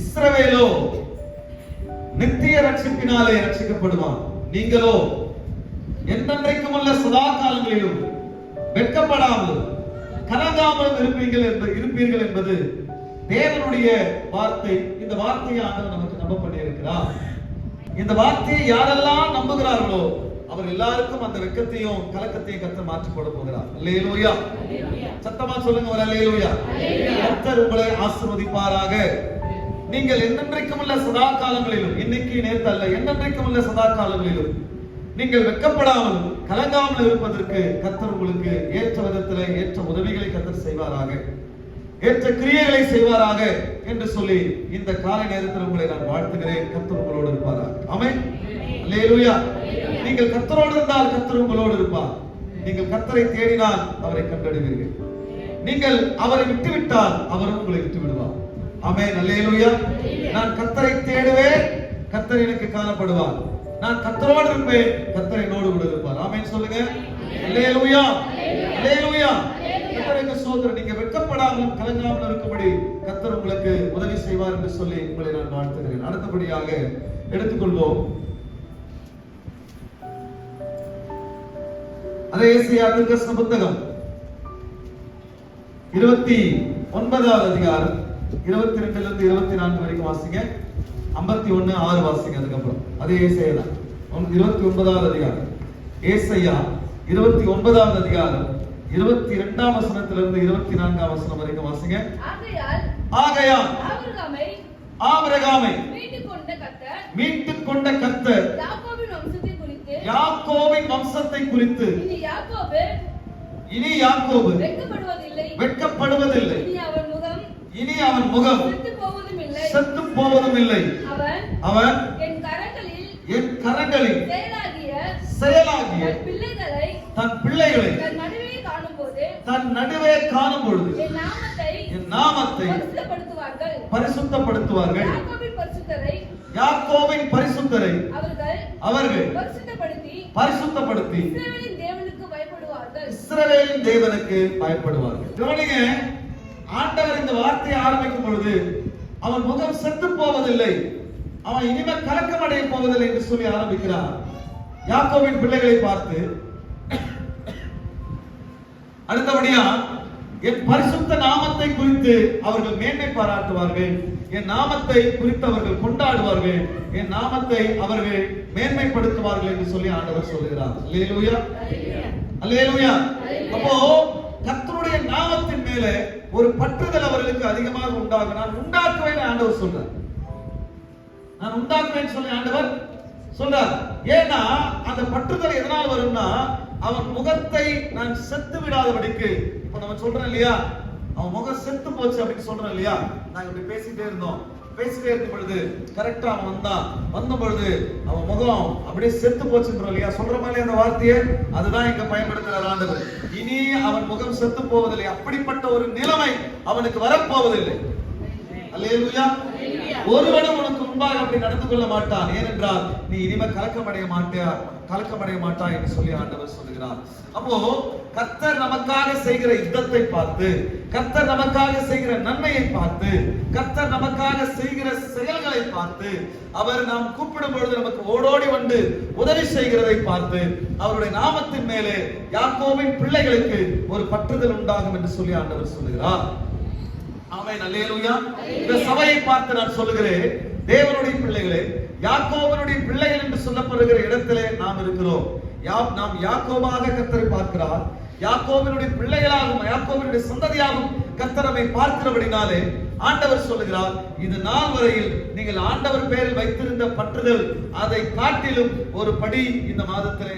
இஸ்ரவேலோ நித்திய ரட்சிப்பினாலே ரட்சிக்கப்படுவான், நீங்களோ என்றென்றைக்கும் உள்ள சதா காலங்களிலும் வெட்கப்படாமல் கலங்காமல் இருப்பீர்கள் என்பது தேவனுடைய வார்த்தை. இந்த வார்த்தையை ஆண்டவர் நமக்கு நம்ப பண்ணியிருக்கிறார். இந்த வார்த்தையை யாரெல்லாம் நம்புகிறார்களோ அவர் எல்லாருக்கும் அந்த வெட்கத்தையும் கலக்கத்தையும் கர்த்தர் மாற்றி போட போகிறார். அல்லேலூயா. சத்தமா சொல்லுங்க ஒரு அல்லேலூயா. கர்த்தர் உங்களை ஆசீர்வதிப்பாராக. நீங்கள் என்னென்றைக்கும் உள்ள சதா காலங்களிலும், இன்னைக்கு நேற்று அல்ல, என்னென்றைக்கும் உள்ள சதா காலங்களிலும் நீங்கள் வெட்கப்படாமல் கலங்காமல் இருப்பதற்கு கர்த்தர் உங்களுக்கு ஏற்ற விதத்தில் ஏற்ற உதவிகளை கர்த்தர் செய்வாராக, ஏற்ற கிரியைகளை செய்வாராக என்று சொல்லி இந்த காலை நேரத்தில் உங்களை நான் வாழ்த்துகிறேன். கர்த்தர் உங்களோடு இருப்பாராக. ஆமென். அல்லேலூயா. நீங்கள் கர்த்தரோடு இருந்தால் கர்த்தர் உங்களோடு இருப்பார். நீங்கள் கர்த்தரை தேடினால் அவரை கண்டடைவீர்கள். நீங்கள் அவரை விட்டுவிட்டால் அவரும் உங்களை விட்டு விடுவார். ஆமென். அல்லேலூயா. நான் கர்த்தரை தேடுவேன், கர்த்தர் எனக்கு காணப்படுவார். நான் கர்த்தரோடு இருப்பேன், கர்த்தர் என்னோடு கூட இருப்பார். ஆமென் சொல்லுங்க. அல்லேலூயா. அல்லேலூயா. கர்த்தருக்கு ஸ்தோத்திரம். நீங்க வெட்கப்படாமல் கலங்காமல் இருக்கும்படி கர்த்தர் உங்களுக்கு உதவி செய்வார் என்று சொல்லி உங்களை நான் வாழ்த்துகிறேன். அடுத்தபடியாக எடுத்துக்கொள்வோம் அதே ஏசாயா தீர்க்கதரிசன புத்தகம் 29வது அதிகாரம் 22 இருந்து 24 வரைக்கும் வாசிங்க. 51:6 வாசிங்க. அதுக்கப்புறம் அதே ஏசாயா 29வது அதிகாரம், ஏசாயா 29வது அதிகாரம் 22ஆம் வசனத்திலிருந்து 24ஆம் வசனம் வரைக்கும் வாசிங்க. ஆகையால் ஆபிரகாமை மீட்டுக் கொண்ட கர்த்தர் யாக்கோபின் வம்சத்தை குறித்து இனி யாக்கோபு வெட்கப்படுவதில்லை, இனி அவன் முகம் செத்து போவதும் இல்லை. அவன் என் கரங்களில் செயலாகிய தன் பிள்ளைகளை தன் நடுவே காணும் பொழுது என் நாமத்தை பரிசுத்தப்படுத்துவார்கள். யாக்கோபின் பரிசுத்தரை அவர்கள் பரிசுத்தப்படுத்தி இஸ்ரவேலின் தேவனுக்கு பயப்படுவார்கள். கவனிங்க, ஆண்டவர் இந்த வார்த்தையை ஆரம்பிக்கும் பொழுது அவன் முகம் செத்து போவதில்லை, அவன் இனிமேல் கலக்கம் அடைய போவதில்லை என்று சொல்லி ஆரம்பிக்கிறார். யாக்கோபின் பிள்ளைகளை பார்த்து அடுத்தபடியா என் பரிசுத்த நாமத்தை குறித்து அவர்கள் மேன்மை பாராட்டுவார்கள், என் நாமத்தை குறித்து அவர்கள் கொண்டாடுவார்கள், என் நாமத்தை அவர்கள் மேன்மைப்படுத்துவார்கள் என்று சொல்லி ஆண்டவர் சொல்லுகிறார். அல்லேலூயா. அல்லேலூயா. அப்போ கர்த்தருடைய நாமத்தின் மேல ஒரு பற்றுதல் அவர்களுக்கு அதிகமாக உண்டாகும். நான் உண்டாக்குவேன் ஆண்டவர் சொல்றார். நான் உண்டாக்குவேன் சொல்லி ஆண்டவர் சொல்றார். ஏன்னா அந்த பற்றுதல் எதனால் வரும்னா அவன் முகத்தை நான் செத்து விடாதபடிக்கு. இப்ப நம்ம சொல்றோம் இல்லையா, அவன் முகம் செத்து போச்சு அப்படின்னு சொல்றோம் இல்லையா. நாங்க இப்படி பேசிட்டே இருக்கும் பொழுது கரெக்டா அவன் வந்த பொழுது அவன் முகம் அப்படியே செத்து போச்சுன்றோம் இல்லையா. சொல்ற மாதிரி அந்த வார்த்தையை அதுதான் இங்க பயன்படுத்துறார் ஆண்டவர். இனி அவன் முகம் செத்து போவதில்லை, அப்படிப்பட்ட ஒரு நிலைமை அவனுக்கு வரப்போவதில்லை. அல்லேலூயா. ஒருவனும் உனக்கு முன்பாக அப்படி நடந்து கொள்ள மாட்டான், ஏனென்றால் நீ இனிமேல் கலக்கமடைய மாட்டாய் என்று சொல்லி ஆண்டவர் சொல்லுகிறார். அப்போ கர்த்தர் நமக்காக செய்கிற யுத்தத்தை பார்த்து, கர்த்தர் நமக்காக செய்கிற நன்மையை பார்த்து, கர்த்தர் நமக்காக செய்கிற செயல்களை பார்த்து, அவர் நாம் கூப்பிடும் பொழுது நமக்கு ஓடோடி வந்து உதவி செய்கிறதை பார்த்து அவருடைய நாமத்தின் மேலே யாக்கோபின் பிள்ளைகளுக்கு ஒரு பற்றுதல் உண்டாகும் என்று சொல்லி ஆண்டவர் சொல்லுகிறார். ஆமென். அல்லேலூயா. இந்த சபையை பார்த்து நான் சொல்லுகிறேன், தேவனுடைய பிள்ளைகளே, யாக்கோபனுடைய பிள்ளைகள் என்று சொல்லப்படுகிற இடத்திலே நாம் இருக்கிறோம். நாம் யாக்கோபாக கர்த்தரை பார்க்கிறார், யாக்கோபினுடைய பிள்ளைகளாகவும் யாக்கோபினுடைய சந்ததியாகவும் கர்த்தர் நம்மை பார்க்கிறபடினாலே ஆண்டவர் சொல்லுகிறார், இது நாள் வரையில் நீங்கள் ஆண்டவர் பேரில் வைத்திருந்த பற்றுதல் அதை காட்டிலும் ஒரு படி இந்த மாதத்திலே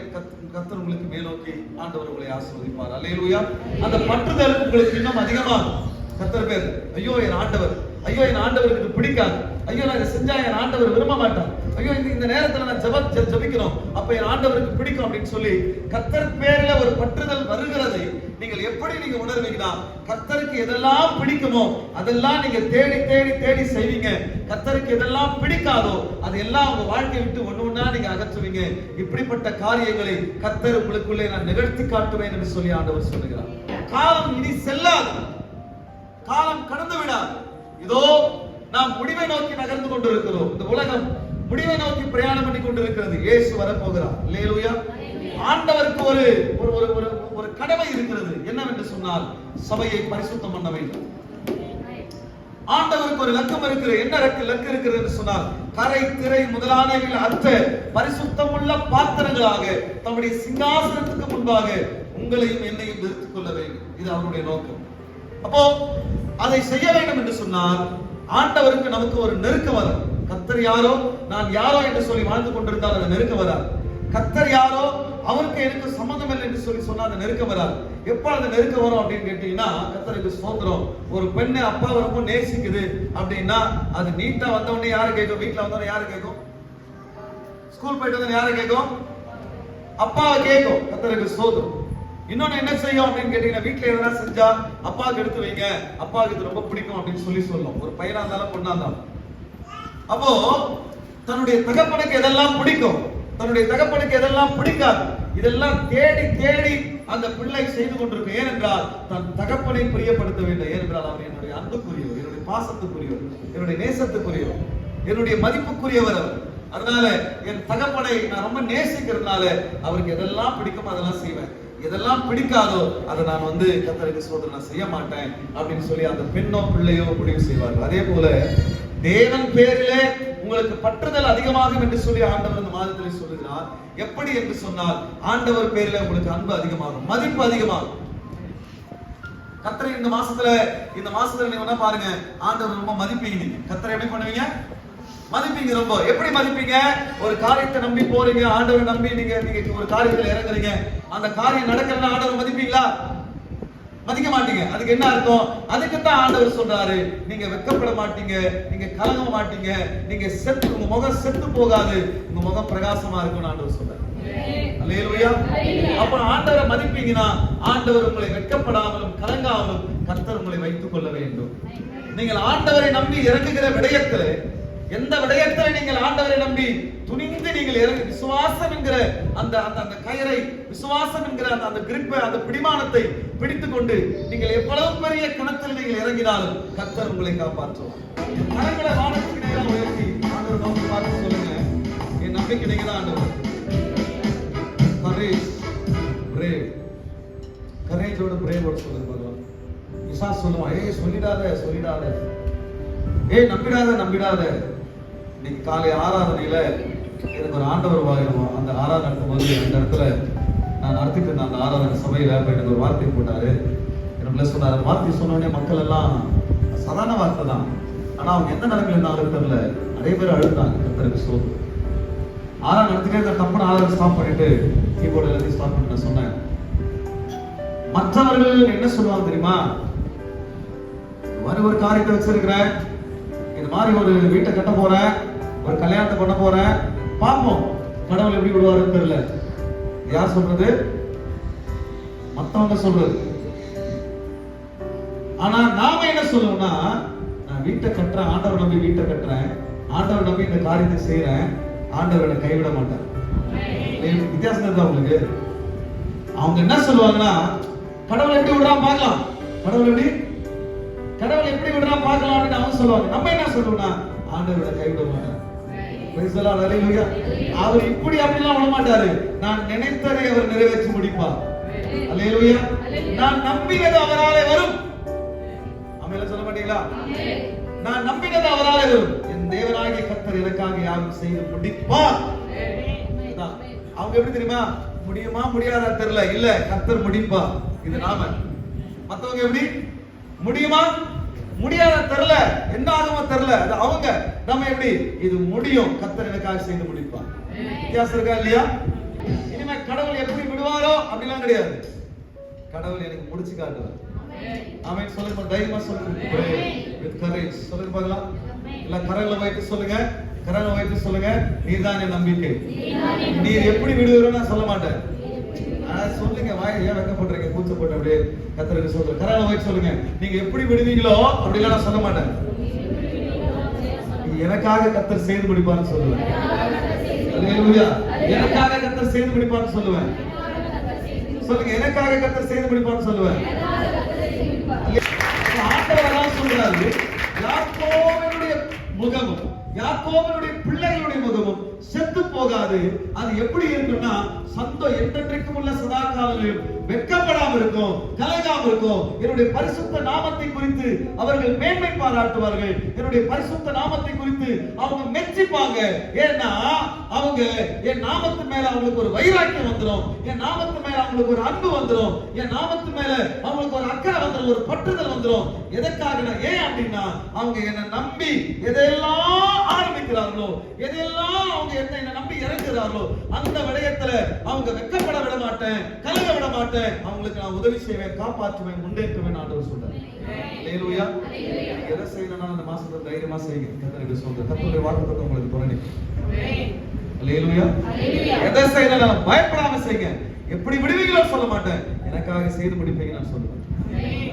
கர்த்தர் உங்களுக்கு மேலோக்கி ஆண்டவர் உங்களை ஆசீர்வதிப்பார். அல்லேலூயா. அந்த பற்றுதல் உங்களுக்கு இன்னும் அதிகமாகும். கர்த்தர் பேர், ஐயோ என் ஆண்டவருக்கு இது பிடிக்காது, ஐயோ நான் இதை செஞ்சா என் ஆண்டவர் விரும்ப மாட்டார், ஐயோ இந்த நேரத்துல நான் ஜெபிக்கணும், அப்ப என் ஆண்டவருக்கு பிடிக்கும் அப்படின்னு சொல்லி கர்த்தர் பேர்ல ஒரு பற்றுதல் வருகிறதை நீங்கள் எப்படி உணர்வீங்கன்னா, கர்த்தருக்கு எதெல்லாம் பிடிக்குமோ அதெல்லாம் நீங்க தேடி தேடி தேடி செய்வீங்க. கர்த்தருக்கு எதெல்லாம் பிடிக்காதோ அதெல்லாம் உங்க வாழ்க்கையை விட்டு ஒண்ணா நீங்க அகற்றுவீங்க. இப்படிப்பட்ட காரியங்களை கர்த்தர் உங்களுக்குள்ளே நான் நிகழ்த்தி காட்டுவேன் என்று சொல்லி ஆண்டவர் சொல்லுகிறார். காலம் இனி செல்லாது, காலம் கடந்து விடாது. இதோ நாம் முடிவை நோக்கி நகர்ந்து கொண்டிருக்கிறோம். இந்த உலகம் முடிவை நோக்கி பிரயாணம் பண்ணி கொண்டிருக்கிறது. இயேசு வரப்போகிறார். அல்லேலூயா. ஆண்டவருக்கு ஒரு ஒரு ஒரு ஒரு கடமை இருக்கிறது. என்னவென்று சொன்னால் சபையை பரிசுத்தம் பண்ண வேண்டும். ஆண்டவருக்கு ஒரு லக்கம் இருக்கிறது. என்ன லக்கு இருக்கிறது என்று சொன்னால் கரை திரை முதலானவைகள் அற்ற பரிசுத்தமுள்ள பாத்திரங்களாக தம்முடைய சிங்காசனத்துக்கு முன்பாக உங்களையும் என்னையும் நிறுத்திக் கொள்ள வேண்டும். இது அவருடைய நோக்கம். அப்போ அதை செய்ய வேண்டும் என்று சொன்னால் ஆண்டவருக்கு நமக்கு ஒரு நெருக்கம் வரும். கர்த்தர் யாரோ நான் யாரோ என்று சொல்லி வாழ்ந்து கொண்டிருந்தால் அந்த நெருக்கம் வராது. கர்த்தர் யாரோ அவருக்கு எனக்கு சம்மந்தம் இல்லை என்று சொல்லி சொன்னா அந்த நெருக்கம் வராது. எப்ப அந்த நெருக்கம் வரும் அப்படின்னு கேட்டீங்கன்னா, கர்த்தருக்கு ஸ்தோத்திரம், ஒரு பெண்ணு அப்பாவை ரொம்ப நேசிக்குது அப்படின்னா அது நீட்டா வந்தவொடனே யாரு கேட்கும்? வீட்டுல வந்தவொடனே யாரு கேட்கும்? ஸ்கூல் போயிட்டு வந்தவொடனே யாரு கேட்கும்? அப்பாவை கேட்கும். கர்த்தருக்கு ஸ்தோத்திரம். இன்னொன்னு என்ன செய்யும் அப்படின்னு கேட்டீங்கன்னா, வீட்டுல எதனா செஞ்சா அப்பாவுக்கு எடுத்து வைங்க, அப்பாவுக்கு இது ரொம்ப பிடிக்கும் அப்படின்னு சொல்லி சொல்லும். ஒரு பையனா இருந்தாலும் பொண்ணா இருந்தாலும். அப்போ தன்னுடைய தகப்பனுக்கு எதெல்லாம் பிடிக்கும், தன்னுடைய தகப்பனுக்கு எதெல்லாம் பிடிக்காது, இதெல்லாம் தேடி தேடி அந்த பிள்ளை செய்து கொண்டிருக்கும். ஏனென்றால் தன் தகப்பனை பிரியப்படுத்த வேண்டும். ஏனென்றால் அவர் என்னுடைய அன்புக்குரியவர், என்னுடைய பாசத்துக்குரியவர், என்னுடைய நேசத்துக்குரியவர், என்னுடைய மதிப்புக்குரியவர். அதனால என் தகப்பனை நான் ரொம்ப நேசிக்கிறதுனால அவருக்கு எதெல்லாம் பிடிக்குமோ அதெல்லாம் செய்வேன். எதெல்லாம் பிடிக்காதோ அதை நான் கர்த்தருக்கு ஸ்தோத்திரம் நான் செய்ய மாட்டேன் அப்படின்னு சொல்லி அந்த பெண்ணோ பிள்ளையோ முடிவு செய்வார்கள். அதே போல தேவன் பேரிலே உங்களுக்கு பற்றுதல் அதிகமாகும் என்று சொல்லி ஆண்டவர் இந்த மாதத்திலே சொல்லுகிறார். எப்படி என்று சொன்னால் ஆண்டவர் பேரிலே உங்களுக்கு அன்பு அதிகமாகும், மதிப்பு அதிகமாகும். கர்த்தரை இந்த மாசத்துல நீங்க பாருங்க, ஆண்டவர் ரொம்ப மதிப்பீங்க. நீங்க கர்த்தரை எப்படி பண்ணுவீங்க? மதிப்பீங்க. ரொம்ப எப்படி மதிப்பீங்க? ஒரு காரியத்தை நம்பி போறீங்க, ஆண்டவரை நம்பி நீங்க ஒரு காரியத்துல இறங்குறீங்க, அந்த காரியம் நடக்கலன்னா ஆண்டவர் மதிப்பீங்களா? மதிக்க மாட்டீங்க. அதுக்கு என்ன அர்த்தம்? அதுக்குத்தான் ஆண்டவர் சொல்றாரு, நீங்க வெட்கப்பட மாட்டீங்க, நீங்க கலங்க மாட்டீங்க, நீங்க உங்க முகம் செத்து போகாது, உங்க முகம் பிரகாசமா இருக்கும்னு ஆண்டவர் சொல்றாரு. அல்லேலூயா. அப்ப ஆண்டவரை மதிப்பீங்கன்னா ஆண்டவர் உங்களை வெட்கப்படாமலும் கலங்காமலும் கர்த்தர் உங்களை வைத்துக் கொள்ள வேண்டும். நீங்கள் ஆண்டவரை நம்பி இறங்குகிற விடயத்தில், எந்த விடயத்தில் நீங்கள் ஆண்டவரை நம்பி துணிந்து நீங்கள் இறங்கி விசுவாசம் என்கிற அந்த கயிறை, விசுவாசம் என்கிற அந்த கிரிப்பை, அந்த பிடிமானத்தை பிடித்துக் கொண்டு நீங்கள் எவ்வளவு பெரிய கணத்தில் நீங்கள் இறங்கினாலும் கர்த்தர் உங்களை காப்பாற்றுவார். கரங்களை வானத்துக்கு நேராக உயர்த்தி ஆண்டவர் நோக்கி பார்த்து சொல்லுங்க, என் நம்பிக்கை நீங்க தான் ஆண்டவர். கரேஜோட பிரேவோட சொல்லுங்க பகவான். விசா சொல்லுவான், சொல்லிடாத, நம்பிடாத. இன்னைக்கு காலை ஆராதனையில எனக்கு ஒரு ஆண்டவர் வாயிடுவோம். அந்த ஆராதனை நடக்கும்போது அந்த இடத்துல நான் நடத்திட்டு இருந்தேன். அந்த ஆராதனை சபையில எனக்கு ஒரு வார்த்தை போட்டாரு. எனக்கு சொன்னார். வார்த்தை சொன்னோடனே மக்கள் எல்லாம் சாதாரண வார்த்தை தான், ஆனா அவங்க எந்த நிலைமையில இருந்தாலும் தெரியல, நிறைய பேர் அழுத்தாங்க. கர்த்தருக்கு ஸ்தோத்திரம். ஆராதனை நடத்திட்டே இருந்த தப்புன்னு ஆராதனை ஸ்டாப் பண்ணிட்டு கீபோர்டு எல்லாத்தையும் ஸ்டாப் பண்ணி நான் சொன்னேன், மற்றவர்கள் என்ன சொல்லுவாங்க தெரியுமா? ஒரு காரியத்தை வச்சிருக்கிறேன், இது மாதிரி ஒரு வீட்டை கட்ட போறேன், ஒரு கல்யாணத்தை பண்ண போறேன், பார்ப்போம் கடவுள் எப்படி விடுவாருன்னு தெரியல. யார் சொல்றது? மத்தவங்க சொல்றது. ஆனா நாம என்ன சொல்லுவோம்னா, நான் வீட்டை கட்டுறேன், ஆண்டவர் நம்பி வீட்டை கட்டுறேன், ஆண்டவர் நம்பி இந்த காரியத்தை செய்யறேன், ஆண்டவர் என்னை கைவிட மாட்டார். வித்தியாசம் இருந்தா உங்களுக்கு. அவங்க என்ன சொல்லுவாங்கன்னா, கடவுள் எப்படி விடுறான் பார்க்கலாம், கடவுள் எப்படி விடுறான் பார்க்கலாம் அப்படின்னு அவங்க சொல்லுவாங்க. நம்ம என்ன சொல்லுவோம்னா, ஆண்டவரை கைவிட மாட்டார். அவர் இப்படி அப்படிலாம் விட மாட்டாரு. நான் நினைத்ததை அவர் நிறைவேற்றி முடிப்பார். அல்லேலூயா. நான் நம்பினது அவராலே வரும். ஆமென் சொல்ல மாட்டீங்களா? நான் நம்பினது அவராலே வரும். என் தேவனாகிய கர்த்தர் எனக்காக யாவும் செய்து முடிப்பார். அவங்க எப்படி தெரியுமா? முடியுமா முடியாதா தெரியல, இல்ல கர்த்தர் முடிப்பார். இது நாம. மத்தவங்க எப்படி? முடியுமா முடியாத தெரியல, என்ன ஆகுமோ தெரியல, அது அவங்க. நம்ம எப்படி? இது முடியும், கர்த்தர் எனக்காக செய்து முடிப்பார். வித்தியாசம் இருக்கா இல்லையா? இனிமே கடவுள் எப்படி விடுவாரோ அப்படிலாம் கிடையாது. கடவுள் எனக்கு முடிச்சு காட்டுவார். ஆமென் சொல்லுங்க, தைரியமா சொல்லுங்க. வித் கரேஜ் சொல்லுங்க பார்க்கலாம். இல்ல கரங்களை வைத்து சொல்லுங்க, கரங்களை வைத்து சொல்லுங்க, நீதான் என் நம்பிக்கை. நீர் எப்படி விடுவீரோ நான் சொல்ல மாட்டேன். சொல்லுங்க, வாய் ஏன் வைக்க போட்டுறீங்க? கூச்ச போட்டு அப்படியே கர்த்தருக்கு சொல்லுங்க. கரங்களை வைத்து சொல்லுங்க, நீங்க எப்படி விடுவீங்களோ அப்படிலாம் நான் சொல்ல மாட்டேன். எனக்காக கர்த்தர் செய்து முடிப்பார்னு சொல்லுவேன். அல்லேலூயா. எனக்காக கர்த்தர் செய்து முடிப்பார்னு சொல்லுவேன். சொல்லுங்க, எனக்காக கர்த்தர் செய்து முடிப்பார்னு சொல்லுவேன். ஆண்டவர் சொல்றாரு, யாக்கோபினுடைய முகமும் யாக்கோபனுடைய பிள்ளைகளுடைய முகமும் செத்து போகாது. அது எப்படி இருக்கும்னா என்றென்றைக்கும் உள்ள சதா காலங்களிலும் வெட்கப்படாம இருக்கும், கலங்காம இருக்கும். என்னுடைய பரிசுத்த நாமத்தை குறித்து அவர்கள் மேன்மை பாராட்டுவார்கள். என்னுடைய பரிசுத்த நாமத்தை குறித்து அவங்க மெச்சிப்பாங்க. ஏன்னா அவங்க என் நாமத்து மேல அவங்களுக்கு ஒரு வைராக்கியம் வந்துடும், என் நாமத்து மேல அவங்களுக்கு ஒரு அன்பு வந்துடும், என் நாமத்து மேல அவங்களுக்கு ஒரு அக்கறை வந்துடும், ஒரு பற்றுதல் வந்துடும். எதற்காக? ஏன் அப்படின்னா அவங்க என்னை நம்பி எதையெல்லாம் ஆரம்பிக்கிறார்களோ, எதையெல்லாம் அவங்க என்னை நம்பி இறங்குகிறார்களோ அந்த விடயத்துல அவங்க வெட்கப்பட விட மாட்டேன், கலங்க விட மாட்டேன். அவங்களுக்கு நான் உதவி செய்வேன், காப்பாற்றுவேன், முன்னேற்றுவேன் ஆண்டவர் சொல்றார். அல்லேலூயா. எதை செய்யணும்னா அந்த மாசத்துல தைரியமா செய்யுங்க. கர்த்தருக்கு சொல்றேன், கர்த்தருடைய வாக்குத்தத்தம் உங்களுக்கு துணை. அல்லேலூயா. எதை செய்யணும் பயப்படாம செய்யுங்க. எப்படி விடுவீங்களோ சொல்ல மாட்டேன், எனக்காக செய்து முடிப்பீங்க நான் சொல்லுவேன்.